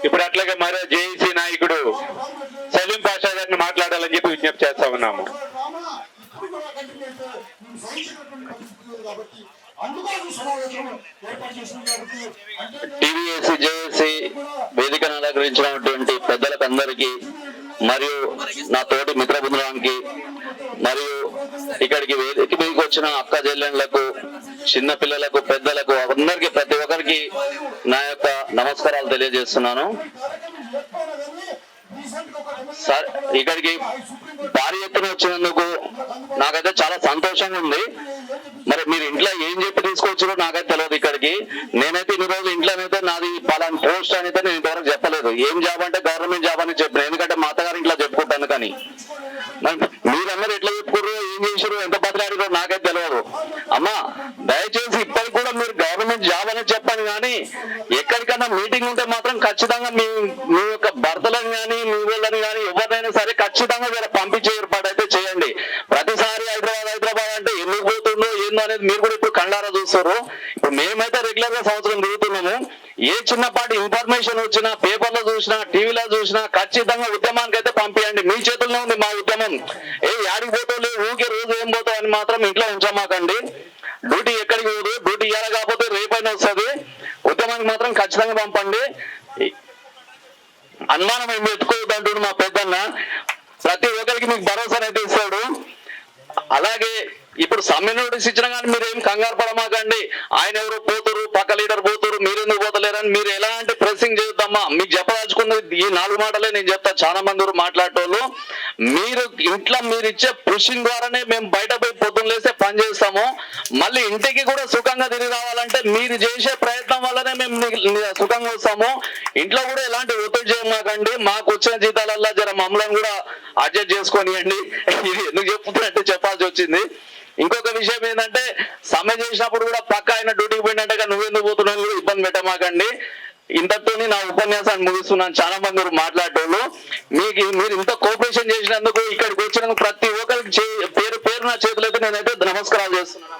ఇప్పుడు అట్లాగే మరో జేఏసీ నాయకుడు సలీం పాషా గారిని మాట్లాడాలని చెప్పి విజ్ఞప్తి చేస్తా ఉన్నాము. టీవీఏసీ జేఏసీ వేదికను అలంకరించినటువంటి పెద్దలకు అందరికీ మరియు నా తోటి మిత్ర బృందానికి మరియు ఇక్కడికి వేదిక మీదకి వచ్చిన అక్క చెల్లెళ్లకు చిన్న పిల్లలకు పెద్దలకు అందరికీ ప్రతి ఒక్కరికి నా యొక్క నమస్కారాలు తెలియజేస్తున్నాను. సార్ ఇక్కడికి భారీ ఎత్తున వచ్చినందుకు నాకైతే చాలా సంతోషంగా ఉంది. మరి మీరు ఇంట్లో ఏం చెప్పి తీసుకొచ్చారో నాకైతే తెలియదు. ఇక్కడికి నేనైతే ఇన్ని రోజులు ఇంట్లోనైతే నాది పలానా పోస్ట్ అయితే నేను ఇంతవరకు చెప్పలేదు. ఏం జాబ్ అంటే గవర్నమెంట్ జాబ్ అని చెప్పిన, ఎందుకంటే మా అత్తగారు ఇంట్లో చెప్పుకుంటాను. కానీ మీరందరూ ఎట్లా చెప్పుకోరు, ఏం చేసారు, ఎంత బదిలాడారో నాకైతే తెలియదు. అమ్మా దయచేసి ఇప్పటికి కూడా మీరు గవర్నమెంట్ జాబ్ అని చెప్పండి, కానీ ఎక్కడికైనా మీటింగ్ ఉంటే మాత్రం ఖచ్చితంగా మీ యొక్క భర్తలను కానీ మీ వాళ్ళని కానీ ఎవరినైనా సరే ఖచ్చితంగా మీరు పంపించే ఏర్పాటు అయితే చేయండి. ప్రతిసారి హైదరాబాద్ అంటే ఎందుకు పోతుందో ఏందో అనేది మీరు కూడా ఇప్పుడు కళ్ళారా చూస్తారు. ఇప్పుడు మేమైతే రెగ్యులర్ గా సంవత్సరం తిరుగుతున్నాము. ఏ చిన్నపాటి ఇన్ఫర్మేషన్ వచ్చినా, పేపర్లో చూసినా, టీవీలో చూసినా ఖచ్చితంగా ఉద్యమానికి అయితే పంపించండి. మీ చేతుల్లో ఉంది మా ఉద్యమం. యాడికి పోతావు లేదు, ఊకే రోజు ఏం పోతావు అని మాత్రం ఇంట్లో ఉంచమాకండి. డ్యూటీ ఎక్కడికి పోదు, డ్యూటీ ఇవ్వాలి కాకపోతే రేపైనా వస్తుంది. ఉద్యమానికి మాత్రం ఖచ్చితంగా పంపండి. అనుమానం ఏమి ఎత్తుకోవద్దు అంటుడు మా పెద్దన్న. ప్రతి ఒక్కరికి మీకు భరోసానైతే ఇస్తాడు. అలాగే ఇప్పుడు సమ్మె నోటీస్ ఇచ్చినా కానీ మీరు ఏం కంగారు పడమాకండి. ఆయన ఎవరు పోతారు, పక్క లీడర్ పోతారు, మీరు ఎందుకు పోతలేరని మీరు ఎలాంటి ప్రెసింగ్ చేద్దామా. మీకు చెప్పదలుచుకున్నది ఈ 4 మాటలే నేను చెప్తా. చాలా మంది మాట్లాడేటోళ్ళు, మీరు ఇంట్లో మీరు ఇచ్చే పుషింగ్ ద్వారానే మేము బయట పోయి పొద్దున్న లేస్తే పని చేస్తాము. మళ్ళీ ఇంటికి కూడా సుఖంగా తిరిగి రావాలంటే మీరు చేసే ప్రయత్నం వల్లనే మేము సుఖంగా వస్తాము. ఇంట్లో కూడా ఎలాంటి ఒత్తిడి చేయమాకండి. మాకు వచ్చిన జీతాలల్లా జర మమ్మల్ని కూడా అడ్జస్ట్ చేసుకోనియండి. ఇది ఎందుకు చెప్తున్నట్టే చెప్పాల్సి వచ్చింది. ఇంకొక విషయం ఏంటంటే, సమ్మె చేసినప్పుడు కూడా పక్క ఆయన డ్యూటీకి పోయినట్టుగా నువ్వెందుకు పోతున్నావు కూడా ఇబ్బంది పెట్టమాకండి. ఇంతటితోని నా ఉపన్యాసాన్ని ముగిస్తున్నాను. చాలా మంది మాట్లాడేటోళ్ళు, మీరు ఇంత కోఆపరేషన్ చేసినందుకు, ఇక్కడికి వచ్చినందుకు ప్రతి ఒక్కరికి పేరు పేరు నా చేతులైతే నేనైతే నమస్కారాలు చేస్తున్నాను.